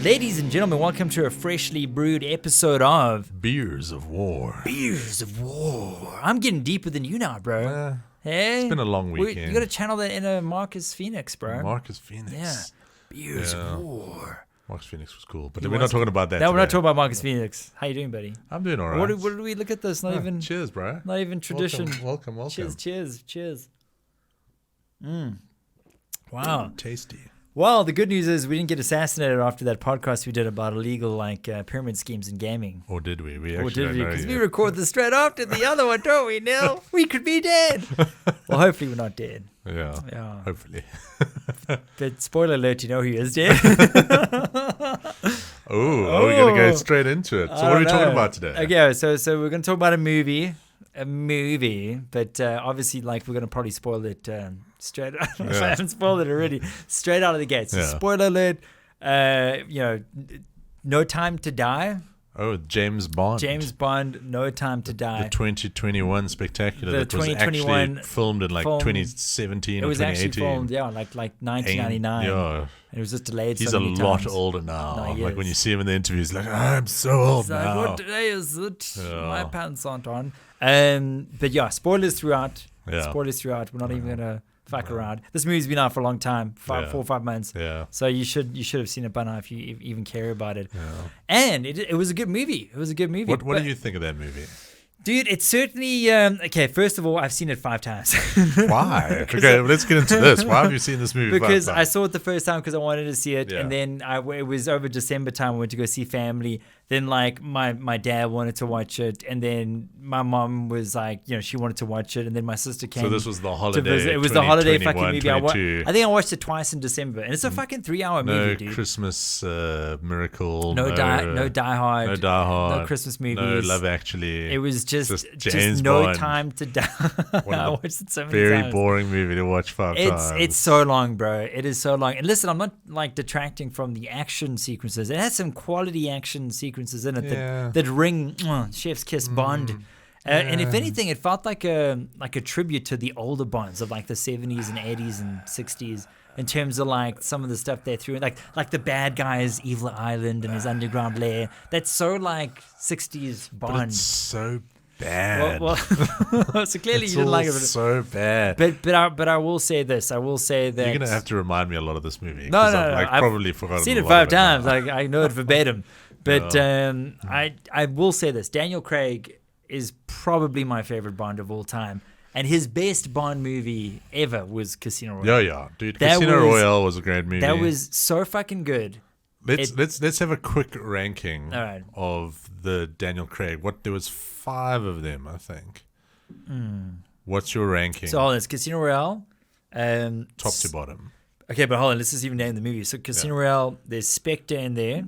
Ladies and gentlemen, welcome to a freshly brewed episode of Beers of War. Beers of War. I'm getting deeper than you now, bro. Hey? It's been a long weekend. You got to channel that inner Marcus Phoenix, bro. Marcus Phoenix. Yeah. Beers of War. Marcus Phoenix was cool, but we're not talking about that. No, today. we're not talking about Marcus Phoenix. How you doing, buddy? I'm doing all right. What do we look at this? Cheers, bro. Not even tradition. Welcome. Cheers. Wow. Tasty. Well, the good news is we didn't get assassinated after that podcast we did about illegal pyramid schemes in gaming. Or did we? We Or actually did don't we? know Because yet. we record this straight after the other one, don't we, Neil? We could be dead. Well, hopefully we're not dead. Yeah. Hopefully. But spoiler alert, you know who is dead. Oh, we're going to go straight into it. So what are we talking about today? Okay, so we're going to talk about a movie, but obviously, we're going to probably spoil it straight. If I haven't spoiled it already, straight out of the gate. So spoiler alert. No Time to Die. Oh, James Bond. No Time to Die. The 2021 spectacular The that was 2021 actually filmed in 2017 it or was 2018. actually filmed, like 1999. Yeah. And it was just delayed He's so a many lot times. older now. No, he like when is. you see him in the interviews, I'm so old It's now. like, what day is it? Yeah. My pants aren't on. But yeah, spoilers throughout. Yeah. Spoilers throughout. We're not even gonna fuck around. This movie's been out for a long time, 4 or 5 months. Yeah. So you should have seen it by now if you even care about it. Yeah. And it was a good movie. It was a good movie. What do you think of that movie? Dude, it's certainly okay. First of all, I've seen it 5 times. Why? Okay, let's get into this. Why have you seen this movie? Because 5 I saw it the first time because I wanted to see it, Yeah. and then it was over December time. I went to go see family. Then my dad wanted to watch it, and then my mom was like, she wanted to watch it, and then my sister came. So this was the to holiday. visit. It was the holiday fucking 2021, movie. I think I watched it twice in December, and it's a fucking 3-hour movie, No dude. Christmas miracle. No Die Hard. No Die Hard. No Christmas movies. No Love Actually. It was just James No Bond. Time to Die. I watched it so many Very times. boring movie to watch 5 times. It's so long, bro. It is so long. And listen, I'm not detracting from the action sequences. It has some quality action sequences in it that ring chef's kiss Bond. And if anything, it felt like a tribute to the older Bonds of the 70s and 80s and 60s in terms of some of the stuff they threw in, like the bad guy's evil island and his underground lair. That's so 60s Bond. But it's so bad. Well, so clearly you didn't like it. But so bad. But I will say this. I will say that You're gonna have to remind me a lot of this movie. No, I've I've probably forgotten. seen a it lot 5 of now. times. I know it verbatim. But I will say this. Daniel Craig is probably my favorite Bond of all time. And his best Bond movie ever was Casino Royale. Yeah, dude. Casino Royale was a great movie. That was so fucking good. Let's have a quick ranking All right. of the Daniel Craig. There was 5 of them, I think. What's your ranking? So hold on, it's Casino Royale. Top to bottom. Okay, but hold on, let's just even name the movie. So Casino Royale, there's Spectre in there.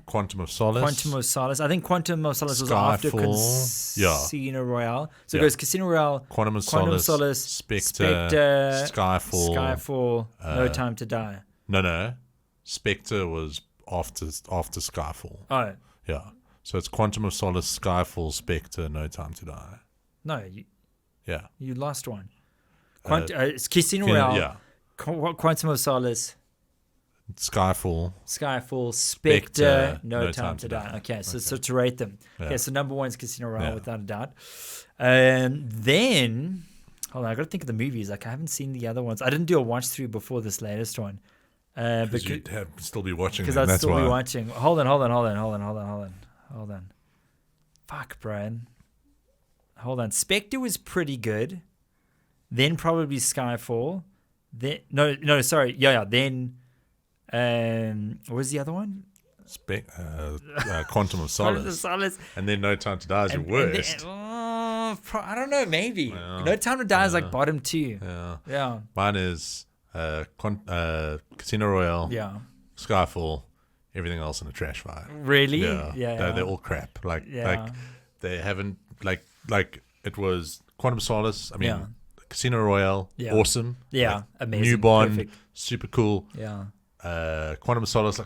Quantum of Solace. I think Quantum of Solace was after Casino Royale. So it goes Casino Royale, Quantum of Solace, Spectre, Skyfall, No Time to Die. No. Spectre was after Skyfall. Oh. Yeah. So it's Quantum of Solace, Skyfall, Spectre, No Time to Die. No, you lost one. It's Casino Royale. Yeah. Quantum of Solace, Skyfall, Spectre, No Time to Die. Okay, so to rate them. Okay, so number 1 is Casino Royale without a doubt. Then, hold on, I got to think of the movies. I haven't seen the other ones. I didn't do a watch through before this latest one. Because you'd still be watching. Because I'd still be watching. Hold on. Fuck, Brian. Hold on. Spectre was pretty good. Then probably Skyfall. Then sorry. Yeah. Then, what was the other one? Quantum of Solace. And then No Time to Die is your worst. I don't know. Maybe No Time to Die is bottom 2. Yeah. Mine is Casino Royale. Yeah. Skyfall. Everything else in a trash fire. Really? Yeah. They're all crap. They haven't it was Quantum of Solace. I mean. Casino Royale, awesome. Yeah, amazing. New Bond, Perfect. super cool. Yeah. Quantum of Solace,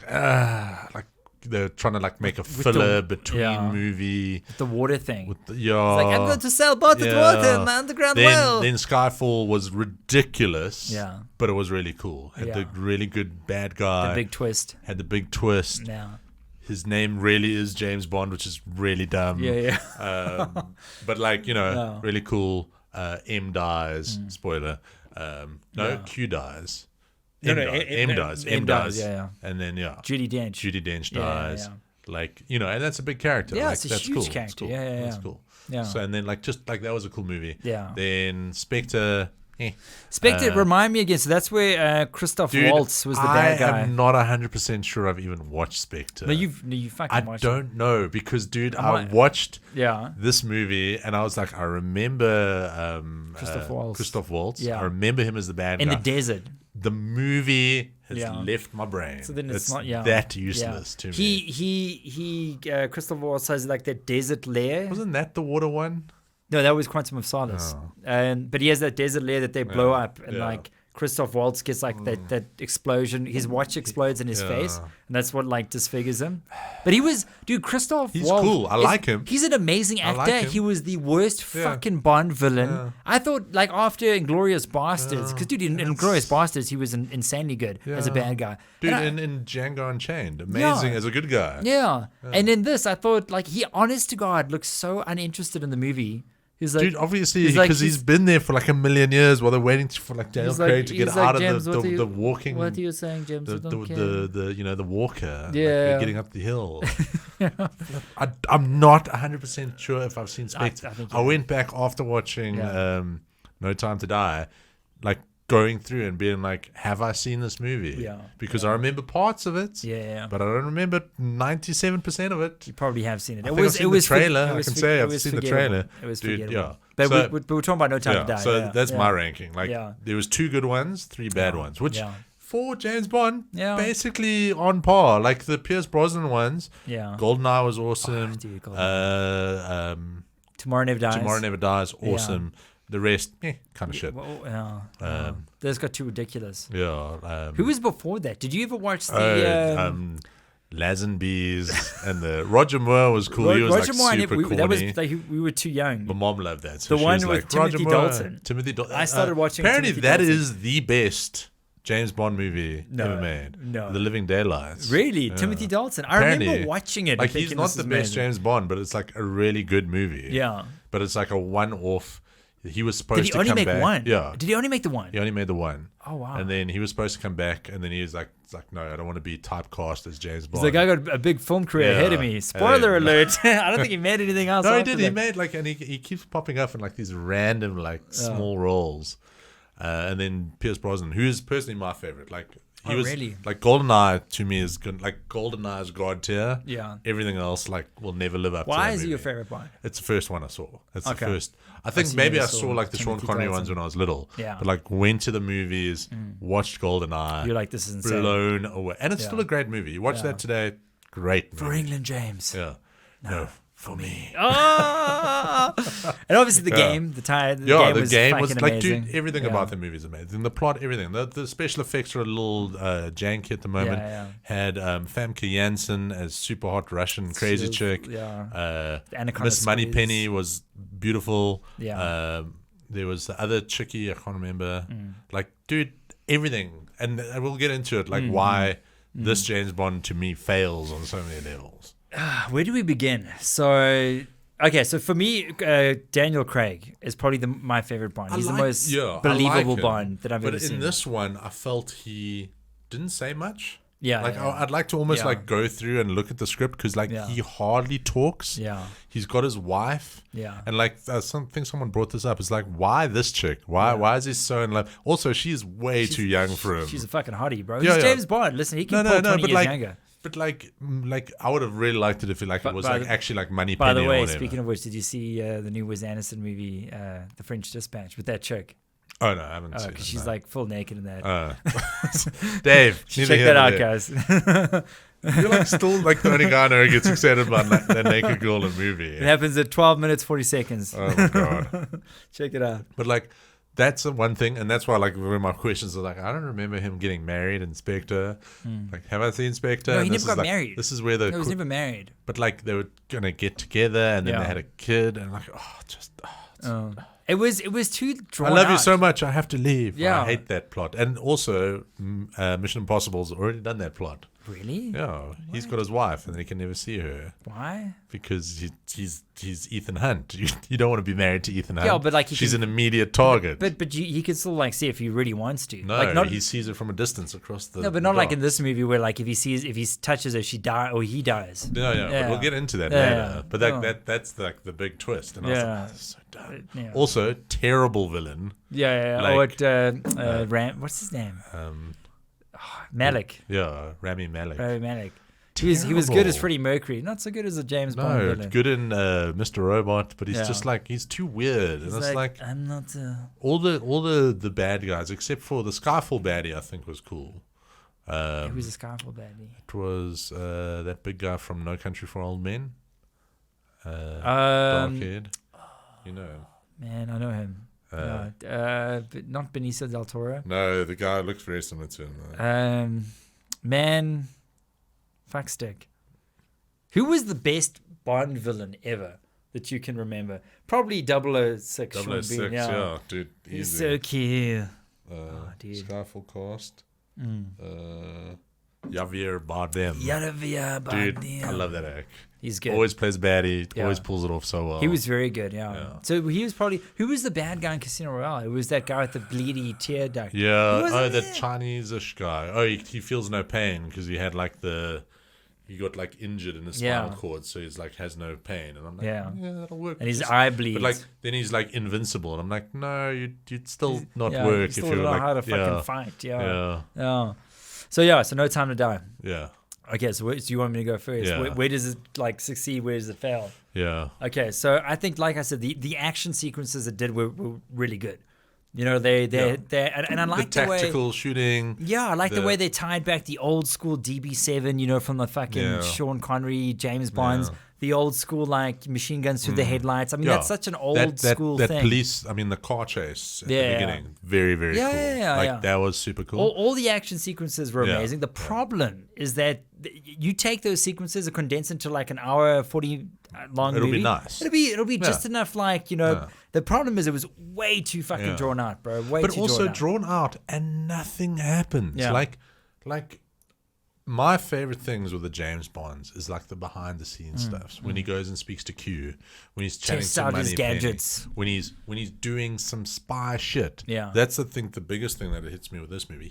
they're trying to like make a filler between movie. The water thing. With the, it's like, I'm going to sell bottled water in the underground well. Then Skyfall was ridiculous. Yeah. But it was really cool. Had the really good bad guy. The big twist. Had the big twist. Yeah. His name really is James Bond, which is really dumb. Yeah. But like, really cool. M dies. Spoiler. Q dies. M dies. Yeah. And then Judi Dench dies. Like, and that's a big character. Yeah, like, it's a that's huge cool. character. Cool. Yeah. That's cool. Yeah. So and then like just like that was a cool movie. Yeah. Then Spectre. Spectre, remind me again. So that's where Christoph Waltz was the bad guy. I'm not 100% sure I've even watched Spectre. No, you fucking watched it. I don't know because, dude, I watched this movie and I was like, I remember Christoph Waltz. Yeah. I remember him as the bad guy. In the desert. The movie has left my brain. So then it's not that useless to me. Christoph Waltz has like that desert lair. Wasn't that the water one? No, that was Quantum of Solace. But he has that desert lair that they blow up, and like Christoph Waltz gets like that explosion. His watch explodes in his face, and that's what like disfigures him. But Christoph Waltz. He's cool. I like him. He's an amazing actor. Like he was the worst fucking Bond villain. Yeah. I thought like after Inglourious Bastards, because dude, in Inglourious Bastards he was insanely good as a bad guy. Dude, in Django Unchained, amazing as a good guy. Yeah. And in this, I thought like he, honest to God, looks so uninterested in the movie. He's like, dude, obviously, because he's been there for like a million years while they're waiting for like Daniel Craig to get out of the walking. What are you saying, James? The walker. Yeah. Like, getting up the hill. I'm not 100% sure if I've seen Spectre. I went back after watching No Time to Die, like going through and being like, have I seen this movie? Yeah. Because I remember parts of it. Yeah. But I don't remember 97% of it. You probably have seen it. It was the trailer. I can say I've seen the trailer. It was forgettable. Yeah. But we're talking about No Time to Die. So that's my ranking. Like there was 2 good ones, 3 bad ones, which for James Bond, basically on par. Like the Pierce Brosnan ones. Yeah. GoldenEye was awesome. Dude, Tomorrow Never Dies. Awesome. The rest, kind of shit. Those got too ridiculous. Yeah. Who was before that? Did you ever watch the... Lazenby's and the Roger Moore was cool. He was Roger like Moore, super corny. That was like, we were too young. My mom loved that. So the one with Timothy Dalton. I started watching. Apparently, that is the best James Bond movie ever made. No, The Living Daylights. Really, Timothy Dalton. I remember watching it. Like he's not the best James Bond, but it's like a really good movie. Yeah, but it's like a one-off. He was supposed to come back. Did he only make one? Yeah. Did he only make the one? He only made the one. Oh, wow. And then he was supposed to come back, and then he was like, no, I don't want to be typecast as James Bond. He's like, I got a big film career ahead of me. Spoiler alert. I don't think he made anything else. No, he did. He made like, and he keeps popping up in like these random like small roles. And then Pierce Brosnan, who is personally my favorite. Like, he was really? Like GoldenEye to me is good. Like GoldenEye is God tier. Yeah. Everything else like will never live up to that Why is movie. he your favorite one? It's the first one I saw. It's the first. I think maybe I saw like the Sean Connery ones when I was little. Yeah. But like went to the movies, watched GoldenEye. You're like, this is insane. Blown away. And it's still a great movie. You watch that today, great movie. For England, James. Yeah. No. For me. And obviously the game, the game was like, amazing. dude, everything about the movie is amazing. The plot, everything. The special effects are a little janky at the moment. Had Famke Janssen as super hot Russian crazy chick. Miss Moneypenny was beautiful. There was the other chickie, I can't remember. Like, dude, everything. And we'll get into it, like why this James Bond to me fails on so many levels. Where do we begin? So for me, Daniel Craig is probably my favorite Bond. He's the most believable Bond that I've ever seen. But in this one, I felt he didn't say much. Yeah. Like, I'd like to almost like go through and look at the script because like he hardly talks. Yeah. He's got his wife. Yeah. And like, I think someone brought this up. It's like, why this chick? Why is he so in love? Also, she's way too young for him. She's a fucking hottie, bro. He's James Bond. Listen, he can pull 20 years younger. But like I would have really liked it if it was actually like Moneypenny. By the way, or speaking of which, did you see the new Wes Anderson movie, The French Dispatch, with that chick? Oh no, I haven't seen it. She's like full naked in that. Dave, check that out, guys. You're like still like the only guy I know who gets excited about that naked girl in a movie. It happens at 12 minutes 40 seconds. Oh my god! Check it out. But like, That's one thing, and that's why, like, one of my questions are like, I don't remember him getting married in Spectre. Like, have I seen Spectre? No, he never got married. This is where the... He was never married. But, like, they were going to get together, and then they had a kid, and like, It was too drawn out. I love you so much, I have to leave. Yeah. I hate that plot. And also, Mission Impossible's already done that plot. Really? Yeah. He's got his wife, and he can never see her. Why? Because he's Ethan Hunt. You don't want to be married to Ethan Hunt. Yeah, but like she's an immediate target. But he can still like see if he really wants to. No, like he sees it from a distance across the. No, but not like in this movie where like if he touches her, she dies or he dies. No, but we'll get into that later. But that's like the big twist. And I was like, this is so dumb. Yeah. Also, terrible villain. Like, Ram, what's his name? Malik. Yeah, Rami Malek. He was good as Freddie Mercury. Not so good as a James Bond villain. No, good in Mr. Robot, but he's just like, he's too weird. He's and it's like I'm not all the bad guys except for the Skyfall baddie, I think was cool. Who's the Skyfall baddie? It was that big guy from No Country for Old Men. Dark haired. You know. Man, I know him. But not Benicio del Toro. No, the guy looks very similar to him. Man, fuckstick. Who was the best Bond villain ever that you can remember? Probably 006. 006, yeah, dude. He's so cute. Dude. Skyfall cast. Javier Bardem. Dude, I love that act. He's good. Always plays baddie. Always pulls it off so well. He was very good, yeah. So he was probably... Who was the bad guy in Casino Royale? It was that guy with the bleedy tear duct. Yeah. The Chinese-ish guy. Oh, he feels no pain because he had like he got like injured in his spinal cord, so he's like has no pain. And I'm like, yeah that'll work. And his eye bleeds. But like then he's like invincible, and I'm like, no, you'd still not work if you're like how to fucking fight. Yeah. So No Time to Die. Yeah. Okay, so do you want me to go first? Yeah. Where does it like succeed? Where does it fail? Yeah. Okay, so I think, like I said, the action sequences it did were really good. You know, they and I like the tactical shooting. Yeah, I like the way they tied back the old school DB7, you know, from the fucking Sean Connery, James Bonds. The old school like machine guns through the headlights. I mean, that's such an old school thing. That police, I mean, the car chase at the beginning, very, very cool. That was super cool. All the action sequences were amazing. The problem is that you take those sequences and condense into like an hour 40 long movie. It'll be nice. It'll be just enough, like, you know. The problem is it was way too fucking drawn out, bro. But also drawn out and nothing happens. Yeah. Like my favorite things with the James Bonds is like the behind the scenes stuff. When he goes and speaks to Q, when he's chatting to Moneypenny, his gadgets, when he's doing some spy shit. Yeah, that's the biggest thing that hits me with this movie.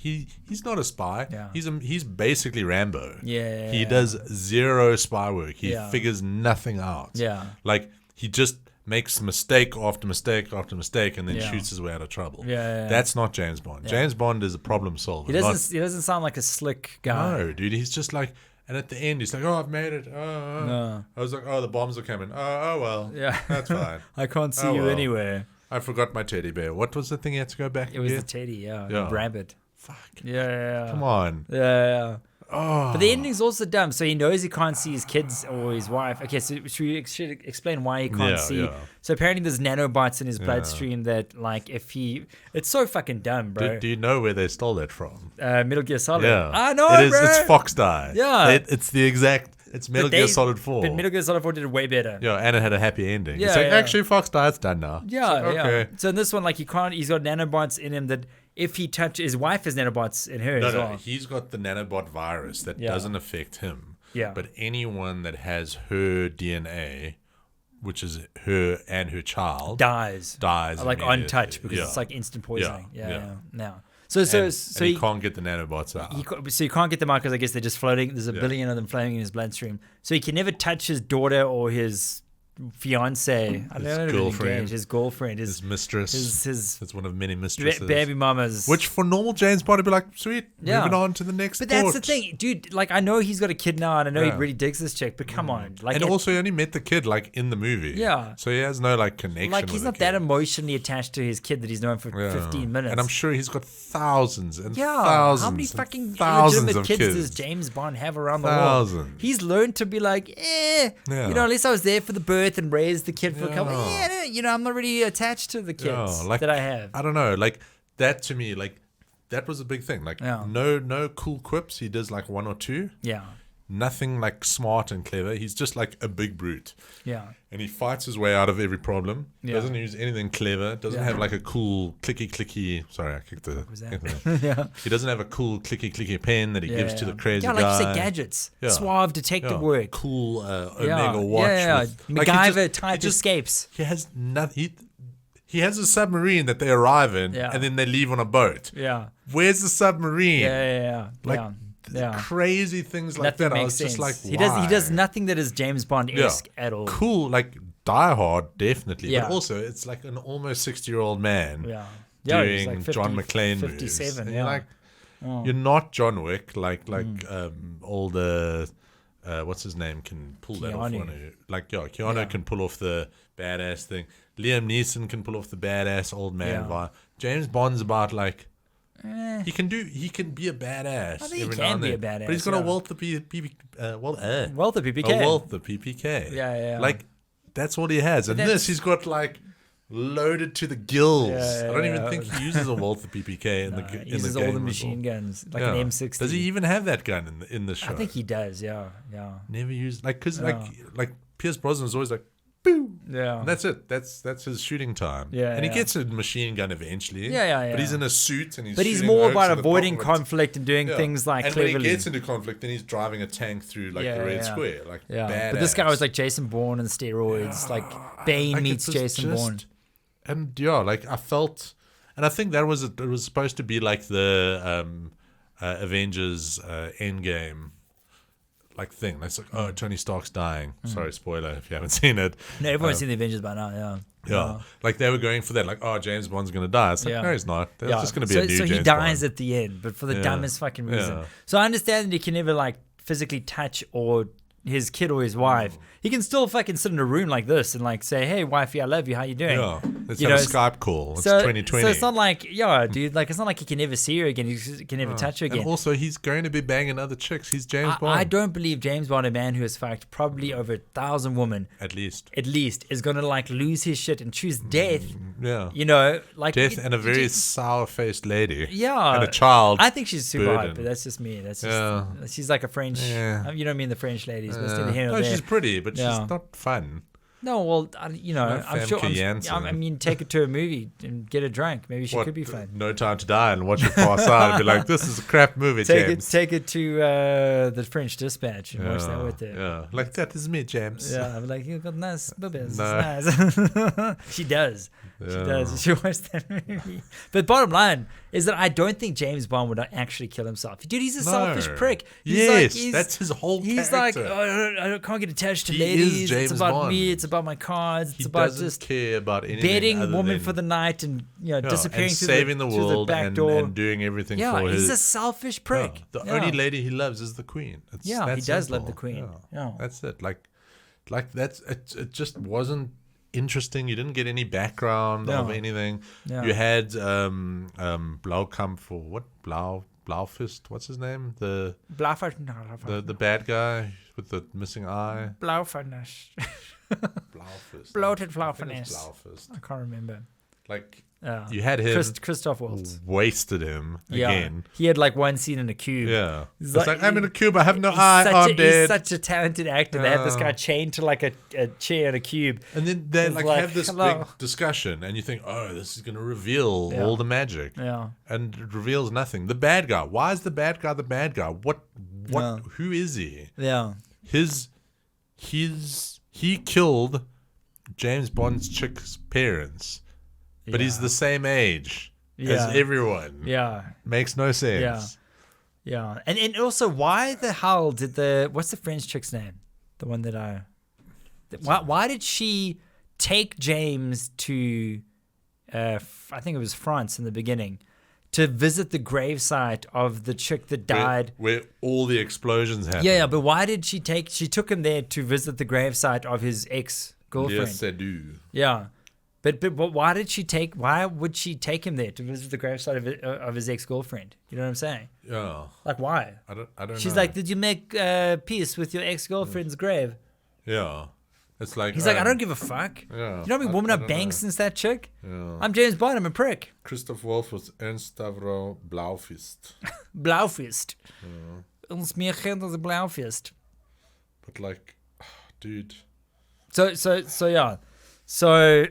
He's not a spy. Yeah. He's basically Rambo. Yeah, he does zero spy work. He figures nothing out. Yeah, like he just makes mistake after mistake after mistake and then shoots his way out of trouble. That's not James Bond. James Bond is a problem solver. He doesn't sound like a slick guy. No, dude. He's just like, and at the end he's like, oh, I've made it. No. I was like, oh, the bombs are coming. Oh well. Yeah. That's fine. I can't see you anywhere. I forgot my teddy bear. What was the thing he had to go back It was the teddy, yeah. Rabbit. Fuck. Yeah. Come on. Yeah. Oh. But the ending's also dumb. So he knows he can't see his kids or his wife. Okay, so should explain why he can't see. Yeah. So apparently there's nanobots in his bloodstream that, like, it's so fucking dumb, bro. Do you know where they stole that from? Metal Gear Solid. Yeah. I know, it is, bro. It's Fox Die. Yeah. It's Metal Gear Solid 4. But Metal Gear Solid 4 did it way better. Yeah, and it had a happy ending. Yeah, it's like, actually, Fox Die's done now. Yeah, okay. So in this one, like, he's got nanobots in him that if he touches, his wife has nanobots in her as well. No, he's got the nanobot virus that doesn't affect him. Yeah. But anyone that has her DNA, which is her and her child, dies. Like untouched because it's like instant poisoning. Yeah. So he can't get the nanobots out. So you can't get them out because I guess they're just floating. There's a billion of them floating in his bloodstream. So he can never touch his daughter or his fiance, his girlfriend, his mistress, his one of many mistresses, baby mamas. Which for normal James Bond would be like, sweet, moving on to the next. But that's the thing, dude. Like, I know he's got a kid now, and I know he really digs this chick. But come on, like, and also he only met the kid like in the movie. Yeah, so he has no like connection. Like, he's not that emotionally attached to his kid that he's known for 15 minutes. And I'm sure he's got thousands and thousands. How many fucking legitimate kids does James Bond have around the world? He's learned to be like, you know, at least I was there for the birth. birth and raise the kid for a couple. Yeah, I'm not really attached to the kids that I have. I don't know, like that to me, like that was a big thing. Like no cool quips. He does like one or two. Yeah. Nothing like smart and clever. He's just like a big brute. Yeah. And he fights his way out of every problem. Doesn't use anything clever. Doesn't have like a cool clicky. Sorry, I kicked the. What was that? Yeah. He doesn't have a cool clicky pen that he gives to the crazy guy. Yeah, like you said, gadgets. Yeah. Suave detective work. Cool Omega watch. With, MacGyver type escapes. He has nothing. He has a submarine that they arrive in, and then they leave on a boat. Yeah. Where's the submarine? Yeah. Like. Crazy things like nothing that. I was sense. just like, why? He does nothing that is James Bond-esque at all. Cool, like Die Hard, definitely. But also, it's like an almost 60-year-old man doing like 50, John McClane 57, movies. You're like, you're not John Wick, like all the what's his name can pull that off. Keanu can pull off the badass thing. Liam Neeson can pull off the badass old man vibe. James Bond's about like. He can be a badass. I think he can be a badass. But he's got a wealth of PPK. Yeah. Like that's what he has. And this he's got like loaded to the gills. I don't even think he uses a wealth of PPK in the game. He uses all the machine guns, like an M60. Does he even have that gun in the show? I think he does. Yeah. Never used because like Pierce Brosnan's always like. Boom. Yeah. And that's it. That's his shooting time. Yeah. And he gets a machine gun eventually. Yeah. But he's in a suit and he's. But he's more about avoiding conflict and doing things like cleverly. And when he gets into conflict, then he's driving a tank through like the Red Square, like badass. But this guy was like Jason Bourne and steroids, like Bane meets Jason Bourne. And like I felt, and I think it was supposed to be like the Avengers Endgame. Like thing. That's like, Tony Stark's dying. Sorry, spoiler if you haven't seen it. No, everyone's seen the Avengers by now, Yeah. Like they were going for that, like, James Bond's going to die. It's like, no, he's not. There's just going to be a new James Bond. So he dies at the end, but for the dumbest fucking reason. So I understand that he can never, like, physically touch or his kid or his wife. He can still fucking sit in a room like this and like say, "Hey, wifey, I love you. How you doing?" Yeah, let's have a Skype call. It's 2020. So it's not like, dude, like it's not like he can never see her again. He can never touch her again. And also, he's going to be banging other chicks. He's James Bond. I don't believe James Bond, a man who has fucked probably over 1,000 women, at least, is going to like lose his shit and choose death. Yeah, like death and a very sour-faced lady. Yeah, and a child. I think she's super hot, but that's just me. That's just she's like a French. Yeah. You know what I mean? The French ladies. No, she's pretty, but she's not fun. No, well, I'm sure. I mean, take her to a movie and get her drunk. Maybe she could be fun. No Time to Die and watch her pass out and be like, "This is a crap movie." James. Take it to the French Dispatch and watch that with her. Yeah, like that is me, James. Yeah, I'm like, you got nice boobies. Nice. She does. She does. She watched that movie. But bottom line is that I don't think James Bond would actually kill himself. Dude, he's a selfish prick. That's his whole character. He's like, I can't get attached to ladies. It's about me. It's about my cards. It's about just care about anything bedding women for the night and disappearing and through saving the world the back door and doing everything for his. He's a selfish prick. The only lady he loves is the Queen. He does love the Queen. Yeah. That's it. Like that's it. Just wasn't interesting. You didn't get any background of anything. You had Blaukampf or what? Blaufist. What's his name? The bad guy with the missing eye. Blaufist. Blaufist. Bloated Blaufist. I can't remember. Like you had him. Christoph Waltz wasted him again. He had like one scene in a cube. Yeah. It's like I'm in a cube. I have no eye. I'm dead. He's such a talented actor. They have this guy chained to like a chair in a cube. And then they like have this big discussion, and you think, this is going to reveal all the magic. Yeah. And it reveals nothing. The bad guy. Why is the bad guy the bad guy? What? Who is he? Yeah. He killed James Bond's chick's parents. But he's the same age as everyone. Yeah. Makes no sense. Yeah. And also, why the hell did what's the French chick's name? The one that why did she take James to, I think it was France in the beginning, to visit the gravesite of the chick that died? Where all the explosions happened. Yeah, but why did she took him there to visit the gravesite of his ex-girlfriend? Yes, I do. Yeah. But why would she take him there to visit the gravesite of his ex-girlfriend? You know what I'm saying? Yeah. Like, why? I don't know. She's like, did you make peace with your ex-girlfriend's grave? Yeah. It's like he's like, I don't give a fuck. Yeah, you know me warming up bang since that chick. Yeah. I'm James Bond. I'm a prick. Christoph Wolff was Ernst Stavro Blaufist. Blaufist. Uns Märchen is a Blaufist. But like, dude. So yeah. So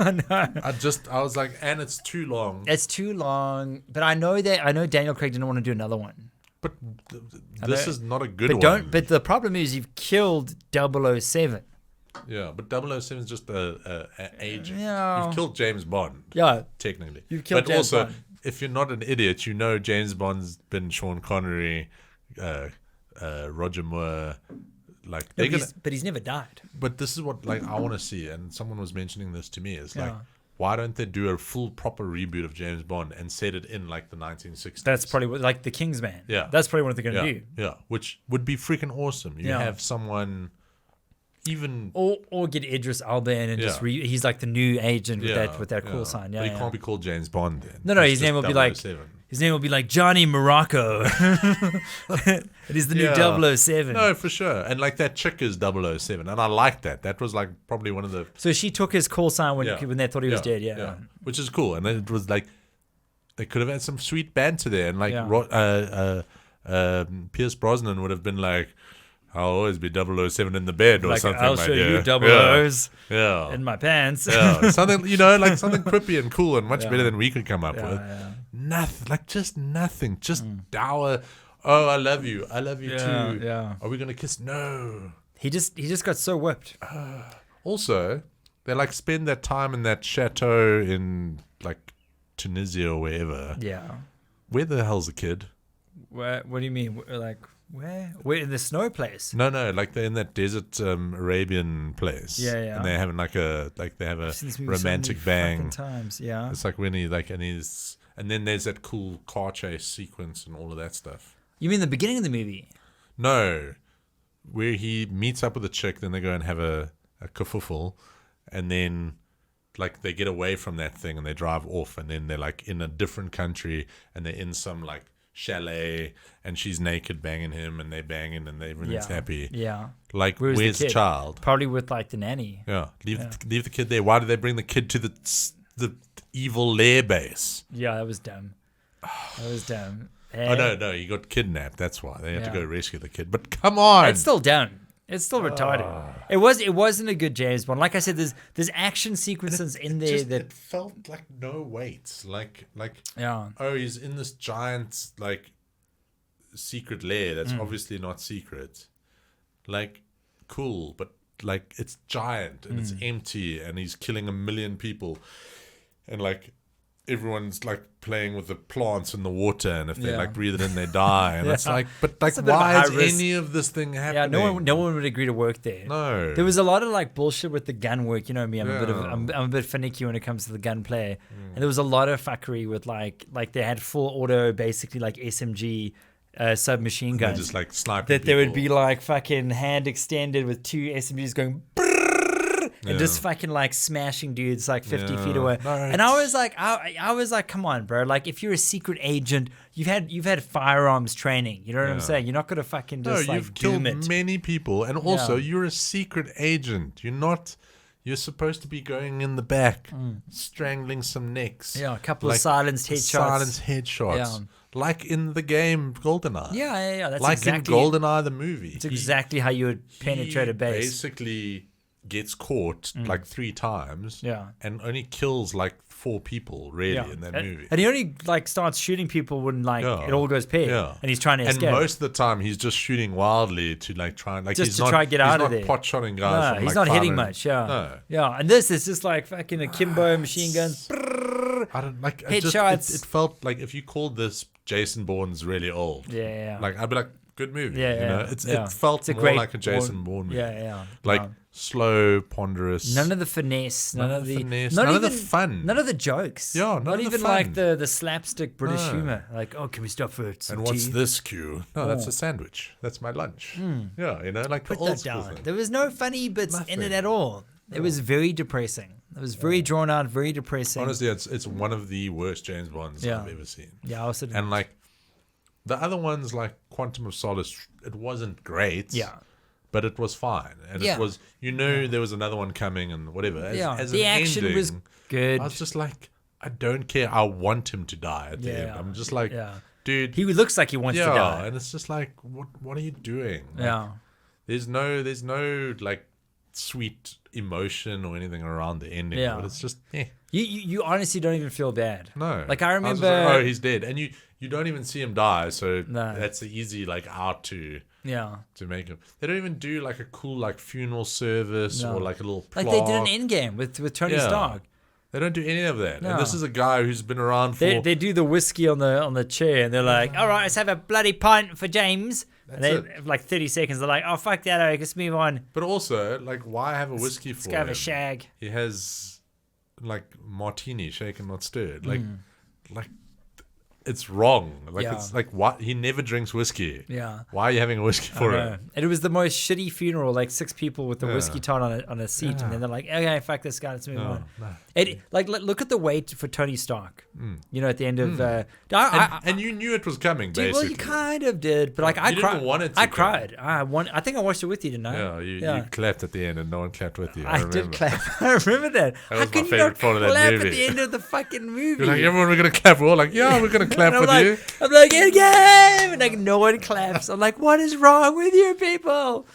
I know. I was like, and it's too long. It's too long. But I know Daniel Craig didn't want to do another one. But this is not a good one. But the problem is you've killed 007. Yeah, but 007 is just a agent. Yeah. You've killed James Bond. Yeah. Technically. You've killed James Bond. If you're not an idiot, you know James Bond's been Sean Connery, Roger Moore. Like, but he's never died. But this is what like I want to see, and someone was mentioning this to me. It's like, why don't they do a full proper reboot of James Bond and set it in like the 1960s? That's probably what, like the Kingsman. Yeah, that's probably what they're going to do. Yeah, which would be freaking awesome. You have someone even or get Idris Elba in and just he's like the new agent with that call sign. Yeah, but he can't be called James Bond then. No, his name will be like. His name will be like Johnny Morocco. It is the new 007. No, for sure. And like that chick is 007. And I like that. That was like probably one of the... So she took his call sign when they thought he was dead, yeah. Which is cool. And then it was like, they could have had some sweet banter there. And like Pierce Brosnan would have been like, I'll always be 007 in the bed or like, something I'll like show that. you double O's in my pants. Yeah. Something, like something quippy and cool and much better than we could come up with. Yeah. Nothing, like just nothing, just dour. Oh, I love you too. Yeah. Are we gonna kiss? No. He just got so whipped. Also, they like spend their time in that chateau in like Tunisia or wherever. Yeah. Where the hell's the kid? What do you mean? Like where? We're in the snow place. No, like they're in that desert Arabian place. Yeah. And they're having like they have a romantic bang. Times, yeah. It's like when and then there's that cool car chase sequence and all of that stuff. You mean the beginning of the movie? No, where he meets up with a chick, then they go and have a kerfuffle, and then like they get away from that thing and they drive off, and then they're like in a different country and they're in some like chalet and she's naked banging him and they're banging and everyone's happy. Yeah. Like, where's the child? Probably with like the nanny. Yeah. Leave the kid there. Why did they bring the kid to the evil lair base? Yeah, that was dumb. Oh, no, he got kidnapped. That's why. They had to go rescue the kid. But come on. It's still dumb. It's still retarded. It wasn't a good James Bond. Like I said, there's action sequences in there that it felt like no weight. Like yeah. Oh, he's in this giant like secret lair that's obviously not secret. Like, cool, but like it's giant and it's empty and he's killing 1 million people and like everyone's like playing with the plants in the water, and if they like breathe it in, they die. And it's like, but like, why is any of this thing happening? Yeah, no one would agree to work there. No, there was a lot of like bullshit with the gun work. You know me, I'm a bit finicky when it comes to the gunplay, and there was a lot of fuckery with like they had full auto, basically like SMG. Submachine guns, just like sniping that people. There would be like fucking hand extended with 2 SMGs going and just fucking like smashing dudes like 50 feet away. No, and I was like, come on, bro. Like, if you're a secret agent, you've had firearms training. You know what I'm saying? You're not gonna fucking just you've killed many people, and also you're a secret agent. You're supposed to be going in the back, strangling some necks. Yeah, a couple of silenced headshots. Yeah. Like in the game GoldenEye. Yeah. That's like exactly in GoldenEye the movie. It's exactly how you would penetrate a base. Basically gets caught like 3 times. Yeah. And only kills like 4 people really in that movie. And he only like starts shooting people when like it all goes pear. Yeah. And he's trying to escape. And most of the time he's just shooting wildly to like try and like just to try to get out of there. He's not pot shotting guys. No, he's not hitting much. Yeah. No. Yeah. And this is just like fucking akimbo machine guns. I don't like headshots. It felt like if you called this Jason Bourne's really old. Yeah. Like I'd be like, good movie. Yeah. It felt more like a Jason Bourne movie. Yeah. Like slow, ponderous. None of the finesse. None of the fun. None of the jokes. Yeah, not even like the slapstick British humor. Like, oh, can we stop for some And what's tea? this cue? No, that's a sandwich. That's my lunch. Yeah, like put the old that school down. thing. There was no funny bits in it at all. It was very depressing. It was very drawn out, very depressing. Honestly, it's one of the worst James Bonds I've ever seen. Yeah, I also didn't. And like the other ones, like Quantum of Solace, it wasn't great. Yeah. but it was fine, and it was there was another one coming and whatever. As the an action ending, was good. I was just like, I don't care. I want him to die at the end. I'm just like, dude, he looks like he wants to die, and it's just like, what are you doing? Like, there's no like sweet emotion or anything around the ending, but it's just You honestly don't even feel bad. No, like I remember, oh, he's dead, and you don't even see him die, so that's the easy like out to make him. They don't even do like a cool like funeral service or like a little plaque. Like they did an Endgame with Tony Stark. They don't do any of that. No. And this is a guy who's been around for... They do the whiskey on the chair, and they're like, all right, let's have a bloody pint for James. And they, like 30 seconds, they're like, oh, fuck that, let's move on. But also, like, why have a whiskey for him? Let's go have a shag. He has, like, martini, shaken, not stirred. Like, it's wrong. Like, it's like, what? He never drinks whiskey. Yeah. Why are you having a whiskey for him? And it was the most shitty funeral, like 6 people with the whiskey tot on a seat. And then they're like, okay, fuck this guy, let's move on. No. Like, look at the wait for Tony Stark. You know, at the end of... and you knew it was coming, basically. Well, you kind of did. But, like, I cried. Didn't want it to I cried. I think I watched it with you, didn't I? Yeah, you clapped at the end and no one clapped with you. I did clap. I remember that. That was my favorite part of that movie. Clap at the end of the fucking movie. You're like, everyone, we're going to clap. We're all like, yeah, we're going to clap with you. I'm like, Endgame! And like, no one claps. I'm like, what is wrong with you people?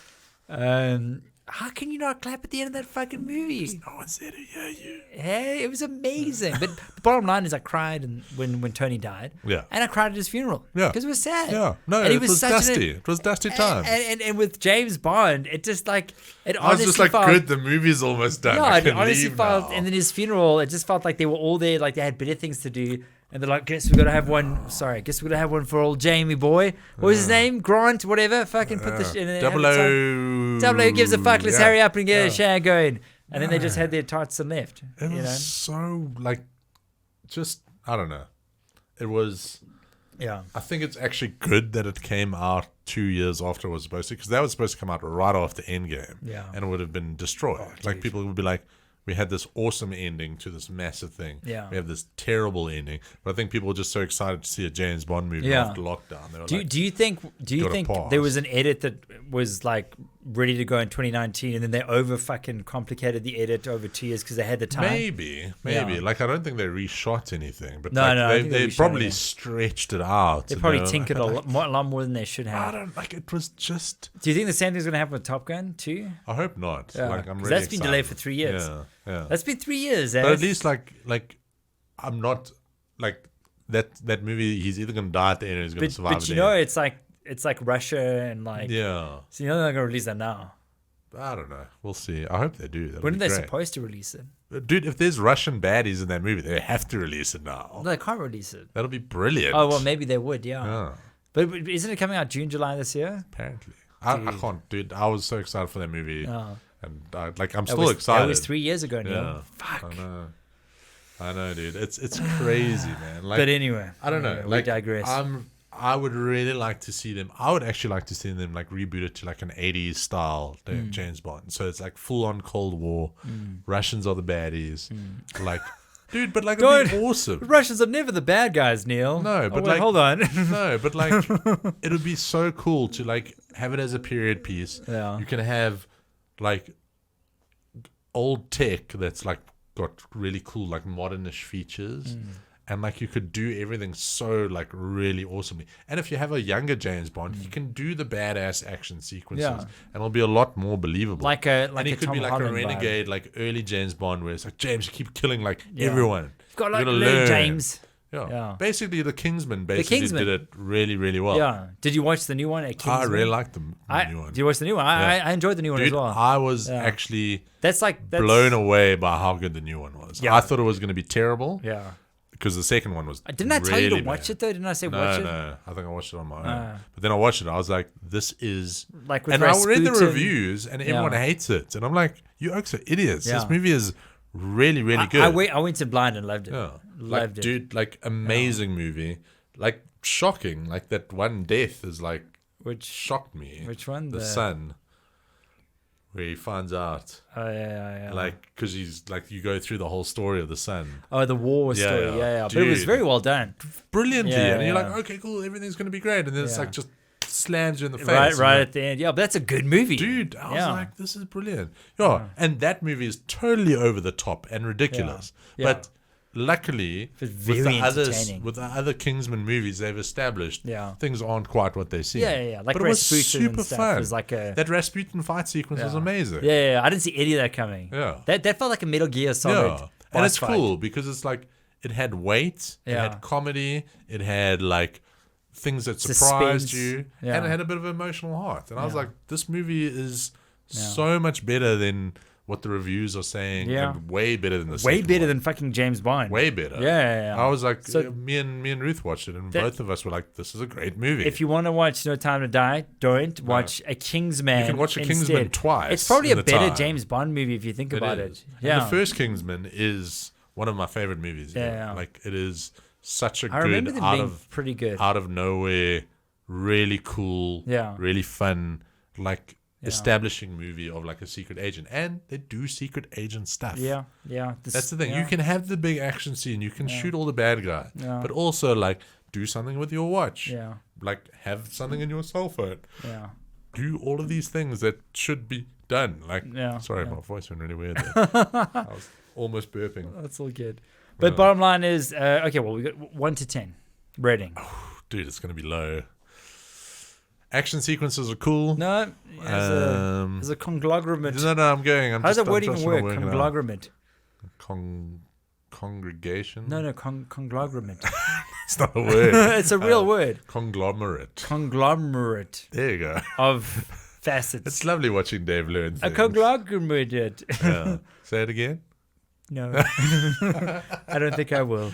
How can you not clap at the end of that fucking movie? No one's there to hear you. Hey, it was amazing. But the bottom line is I cried when Tony died. Yeah. And I cried at his funeral. Yeah. Because it was sad. Yeah. No, and it was dusty. It was dusty time. And with James Bond, it just like... I was just like, good, the movie's almost done. No, it honestly felt... And then his funeral, it just felt like they were all there, like they had better things to do. And they're like, guess we're going to have one... Sorry, guess we're going to have one for old Jamie boy. What was his name? Grant, whatever. Fucking put the shit in. Double O gives a fuck. Let's hurry up and get a shag going. And then they just had their tights and left. It was so, like, just... I don't know. It was... Yeah. I think it's actually good that it came out 2 years after it was supposed to. Because that was supposed to come out right after Endgame. Yeah. And it would have been destroyed. Like, people would be like... We had this awesome ending to this massive thing. Yeah. We have this terrible ending. But I think people were just so excited to see a James Bond movie after lockdown. They were do you think there was an edit that was like ready to go in 2019 and then they over fucking complicated the edit over 2 years because they had the time? Maybe. Yeah. Like, I don't think they reshot anything. But they probably stretched it out. They probably tinkered a lot more than they should have. I don't like it. Was just... Do you think the same thing's going to happen with Top Gun too? I hope not. Yeah. Like, I'm really that's excited. been delayed for 3 years. Yeah. That's been 3 years. But at least like I'm not like that movie. He's either gonna die at the end or he's gonna survive. But you know, it's like Russia and like So you know they're not gonna release that now. I don't know. We'll see. I hope they do. When are they supposed to release it? Dude, if there's Russian baddies in that movie, they have to release it now. No, they can't release it. That'll be brilliant. Oh well, maybe they would. Yeah. But isn't it coming out June, July this year? Apparently, I can't. Dude, I was so excited for that movie. And I'm still excited. That was 3 years ago now. Yeah, fuck. I know, dude. It's crazy, man. Like, but anyway, I don't know. We digress. I would really like to see them. I would actually like to see them like reboot it to like an 80s style James Bond. So it's like full on Cold War. Russians are the baddies. Like, dude, but like it'd be awesome. Russians are never the bad guys, Neil. No, but hold on. No, but like it would be so cool to like have it as a period piece. Yeah. You can have like old tech that's like got really cool like modernish features and like you could do everything so like really awesomely. And if you have a younger James Bond, he can do the badass action sequences and it'll be a lot more believable. And he could be like Holland a renegade, like early James Bond where it's like, James, you keep killing like everyone. You've got like learn, James. Yeah. Basically, the Kingsman did it really, really well. Yeah. Did you watch the new one? I really liked the new one. Did you watch the new one? I enjoyed the new one as well. I was actually that's blown away by how good the new one was. Yeah. I thought it was going to be terrible. Yeah. Because the second one was Didn't I tell you to watch it, though? Didn't I say watch it? No. I think I watched it on my own. But then I watched it. I was like, this is... Like with and I read the reviews, and everyone hates it. And I'm like, you oaks are idiots. This movie is really, really good. I went in blind and loved it. Yeah. Loved it. Dude, like, amazing movie. Like, shocking. Like, that one death is, like, which shocked me. Which one? The son. Where he finds out. Oh, yeah. Like, because he's, like, you go through the whole story of the son. Oh, the war story. Yeah. Dude, but it was very well done. Brilliantly. And you're like, okay, cool, everything's going to be great. And then it's, like, just slams you in the face. Right at the end. Yeah, but that's a good movie. Dude, I was like, this is brilliant. Yeah, and that movie is totally over the top and ridiculous. Yeah. But luckily, with the other Kingsman movies they've established, things aren't quite what they seem. Yeah. Like but it was Rasputin super and stuff. fun. It was like that Rasputin fight sequence was amazing. Yeah. I didn't see any of that coming. Yeah. That felt like a Metal Gear Solid. Yeah. And it's cool because it's like, it had weight, it had comedy, it had like things that surprised you, and it had a bit of emotional heart. And I was like, this movie is so much better than what the reviews are saying, and way better than the way better than fucking James Bond. Way better. Yeah. I was like, me and Ruth watched it, and both of us were like, this is a great movie. If you want to watch No Time to Die, don't watch a Kingsman. You can watch a Kingsman twice. It's probably a better James Bond movie if you think about it. Yeah. And the first Kingsman is one of my favorite movies. Yeah. Like, it is such a good, pretty good, out of nowhere, really cool, really fun, like establishing movie of like a secret agent, and they do secret agent stuff. That's the thing. You can have the big action scene, you can shoot all the bad guys, but also like do something with your watch, like have something in your cell phone, do all of these things that should be done. Like, sorry, my voice went really weird there. I was almost burping. That's all good. But bottom line is, okay, well, we got 1 to 10 rating. Oh, dude, it's going to be low. Action sequences are cool. No, there's a conglomerate. No, I'm going. How does that word even work? Conglomerate. Congregation? No, conglomerate. It's not a word. It's a real word. Conglomerate. There you go. Of facets. It's lovely watching Dave learn things. A conglomerate. Say it again. No, I don't think I will.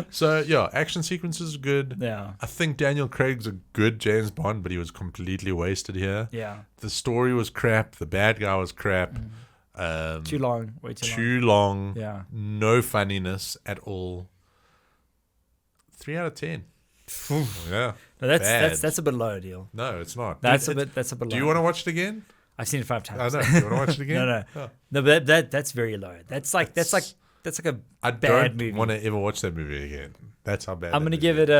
So action sequences are good. I think Daniel Craig's a good James Bond, but he was completely wasted here. The story was crap. The bad guy was crap. Too long. Way too long. No funniness at all. 3 out of 10. No, that's a bit low, deal. No, it's not. That's a bit low. Do you want to watch it again? I've seen it 5 times. I know. You want to watch it again? No, but that's very low. That's like a bad movie. I don't want to ever watch that movie again. That's how bad. I'm gonna give it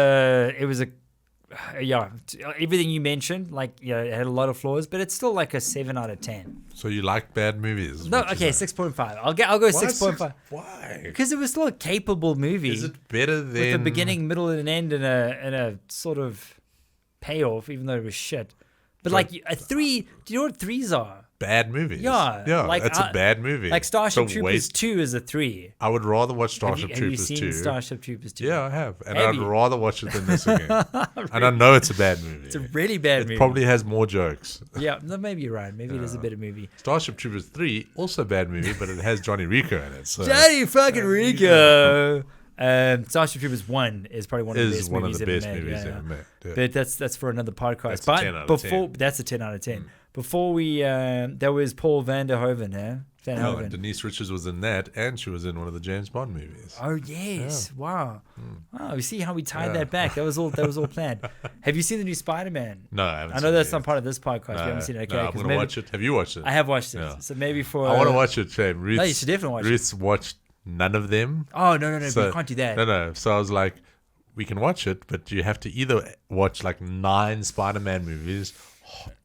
everything you mentioned, like, it had a lot of flaws, but it's still like a 7 out of 10. So you like bad movies? No, okay, 6.5. I'll go 6.5. Why? Because it was still a capable movie. Is it better than with a beginning, middle, and an end, and a sort of payoff, even though it was shit? But like a 3, do you know what 3s are? Bad movies. Yeah, like, it's a bad movie. Like Starship Troopers 2 is a 3. I would rather watch Starship Troopers 2. Have you seen Starship Troopers 2? Yeah, I have. And I'd rather watch it than this again. Really? And I know it's a bad movie. It's a really bad movie. It probably has more jokes. Yeah, no, maybe you're right. Maybe it is a better movie. Starship Troopers 3, also a bad movie, but it has Johnny Rico in it. So. Johnny fucking Rico! Starship Troopers 1 is probably one of the best movies ever made. But that's for another podcast. That's a 10 out of 10. That's a 10 out of 10. Before we, there was Paul Van Hoven. And Denise Richards was in that, and she was in one of the James Bond movies. Oh yes! Yeah. Wow! Oh, we see how we tied that back. That was all planned. Have you seen the new Spider-Man? No, I haven't. I know that's not part of this podcast. We haven't seen it. Okay, I'm gonna watch it. Have you watched it? I have watched it. Yeah. So maybe I want to watch it, Shane. No, you should definitely watch it. Ruth's watched none of them. Oh no! So, we can't do that. No. So I was like, we can watch it, but you have to either watch like 9 Spider-Man movies,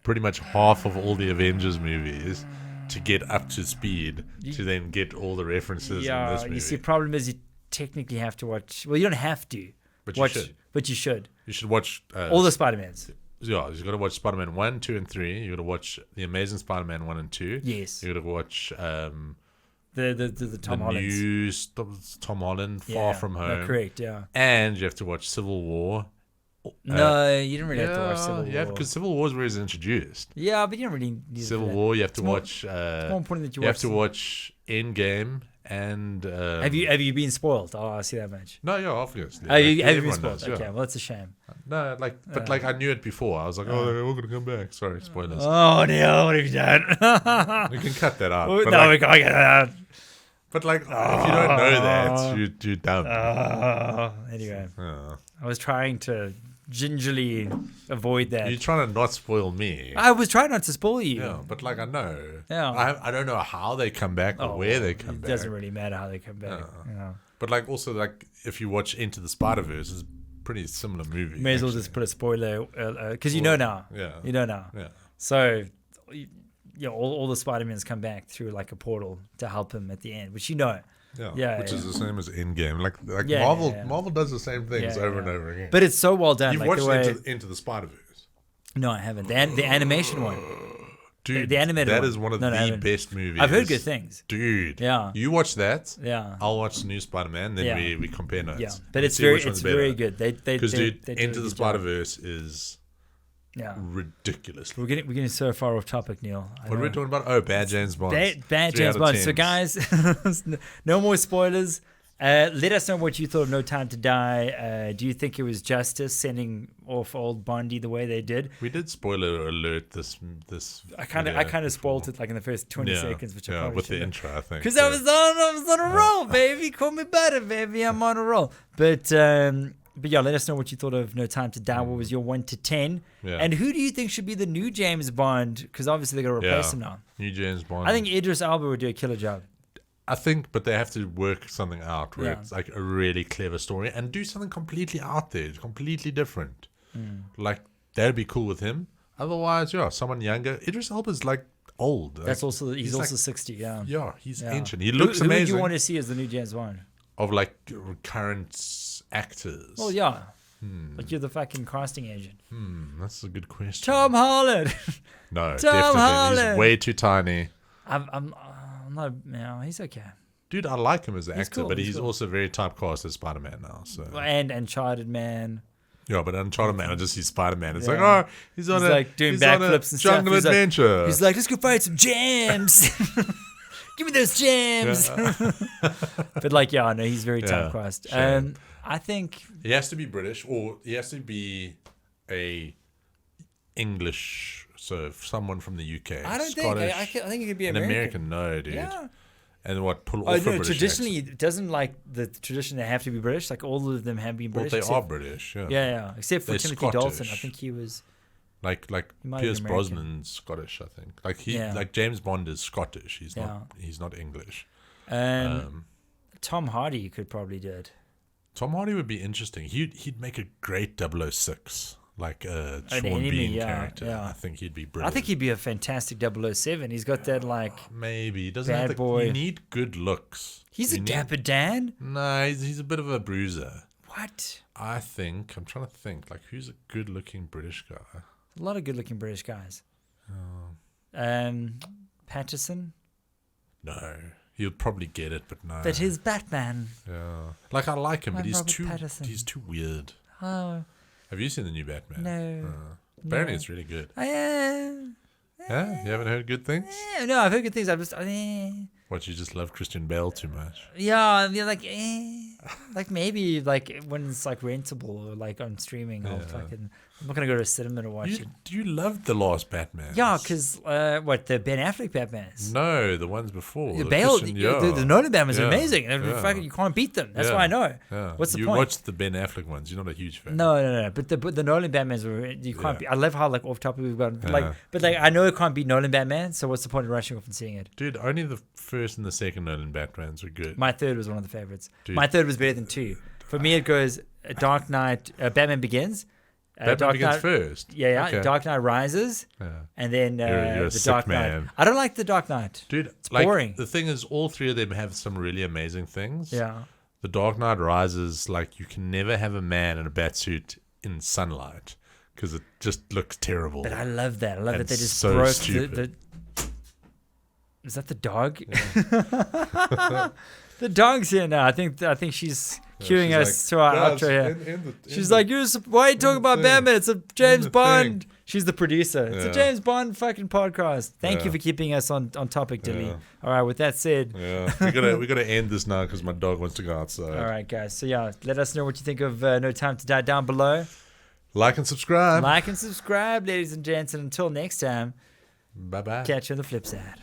pretty much half of all the Avengers movies, to get up to speed, to then get all the references in this movie. You see, the problem is you technically have to watch. Well, you don't have to. But you should. But you should. You should watch all the Spider-Mans. Yeah, you got to watch Spider-Man 1, 2, and 3. You got to watch The Amazing Spider-Man 1 and 2. Yes. You got to watch the Tom Holland. New Tom Holland, Far From Home. No, correct. Yeah. And you have to watch Civil War. No, you didn't really have to watch Civil War. Yeah, because Civil War is where it's introduced. Yeah, but you don't really need Civil War. You have to watch. It's more important that you have to watch Endgame and. Have you been spoiled? Oh, I see that much. No, yeah, obviously. Have you been spoiled? Okay, well, that's a shame. No, but I knew it before. I was like, they're all gonna come back. Sorry, spoilers. Oh no, what have you done? We can cut that out. We can't get that out. But if you don't know that, you're dumb. Anyway, I was trying to gingerly avoid that. You're trying to not spoil me. I was trying not to spoil you. Yeah, but I know. Yeah. I don't know how they come back or where they come back. It doesn't really matter how they come back. But also if you watch Into the Spider-Verse, it's pretty similar movie. May as well just put a spoiler because you know now. Yeah. You know now. Yeah. So, all the Spider-Mans come back through like a portal to help him at the end, which you know. Yeah. Which is the same as Endgame. Like Yeah, Marvel. Marvel does the same things over and over again. But it's so well done. You've like watched Into the Spider-Verse? No, I haven't. The animation one. Dude, the animated that one. is one of the best movies. I've heard good things. Dude. Yeah. You watch that. Yeah. I'll watch the new Spider-Man, then we compare notes. Yeah. But it's very good. Because dude, Into the Spider-Verse is ridiculous. We're getting so far off topic, Neil. What are we talking about? Oh, bad James Bond. Bad James Bond. So guys, no more spoilers. Let us know what you thought of No Time to Die. Do you think it was justice sending off old Bondy the way they did? We did spoiler alert this. I kind of spoiled it like in the first 20 seconds, which I probably with the intro, I think. Because I was on a roll, baby. Call me better, baby. I'm on a roll. But yeah, let us know what you thought of No Time to Die. What was your 1 to 10? Yeah. And who do you think should be the new James Bond? Because obviously they're going to replace him now. New James Bond. I think Idris Elba would do a killer job. I think, but they have to work something out where it's like a really clever story and do something completely out there, completely different. Like, that'd be cool with him. Otherwise, someone younger. Idris Elba's like old. That's also he's also like, 60. Yeah. Yeah, he's ancient. He looks amazing. Who would you want to see as the new James Bond? Of like current actors. Well, yeah. Like you're the fucking casting agent. That's a good question. Tom Holland. No, Tom Holland. He's way too tiny. I'm not. No, he's okay. Dude, I like him as an actor, cool, but he's also very typecast as Spider-Man now. So and Uncharted Man. Yeah, but Uncharted Man, I just see Spider-Man. It's like, he's like doing backflips and stuff. Jungle adventure. He's like, let's go find some jams. Give me those jams. But like, no, he's very typecast. I think he has to be British, or he has to be a English. So someone from the UK. I don't Scottish, think. I think it could be American. No, dude. Yeah. And what pull off a British traditionally, accent. it doesn't like the tradition they have to be British. Like all of them have been British. Well, they are British. Yeah. Yeah. Except for Timothy Dalton, I think he was. Like Pierce Brosnan's Scottish, I think. Like James Bond is Scottish. He's not English. Tom Hardy could probably do it. Tom Hardy would be interesting. He'd make a great 006. Like a Sean Bean character. Yeah. I think he'd be brilliant. I think he'd be a fantastic 007. He's got that like maybe he doesn't bad have boy. You need good looks. He's a dapper Dan. No, he's a bit of a bruiser. What? I'm trying to think. Like who's a good-looking British guy? A lot of good-looking British guys. Patterson. No, he'll probably get it, but no. But he's Batman. Yeah, like I like him, but he's Patterson. He's too weird. Oh. Have you seen the new Batman? No. Apparently it's really good. Yeah? You haven't heard good things? No, I've heard good things. I've just... What, you just love Christian Bale too much? Yeah, like maybe like when it's like rentable or like on streaming. I'm not gonna go to a cinema to watch it. You loved the last Batman? Yeah, because the Ben Affleck Batmans? No, the ones before. The Bale, the Nolan Batmans are amazing. You can't beat them. That's why I know. Yeah. What's the point? You watched the Ben Affleck ones. You're not a huge fan. No. But the Nolan Batmans were you can't beat. I love how like off topic we've gone. But I know it can't beat Nolan Batman. So what's the point of rushing off and seeing it? Dude, only the first and the second Nolan Batmans were good. My third was one of the favorites. Dude. My third was better than 2. For me, it goes Dark Knight, Batman Begins. Batman Begins first. Yeah. Okay. Dark Knight Rises, and then you're the Dark Knight. I don't like the Dark Knight, dude. It's boring. The thing is, all 3 of them have some really amazing things. Yeah. The Dark Knight Rises, like you can never have a man in a batsuit in sunlight because it just looks terrible. But I love that. I love that they just so broke stupid. Is that the dog? The dog's here now. I think she's cueing us to our outro here. She's like, why are you talking about Batman? It's a James Bond. She's the producer. It's a James Bond fucking podcast. Thank you for keeping us on topic, Dilly. All right, with that said. we gotta end this now because my dog wants to go outside. All right, guys. So let us know what you think of No Time to Die down below. Like and subscribe. Ladies and gents. And until next time. Bye-bye. Catch you on the flip side.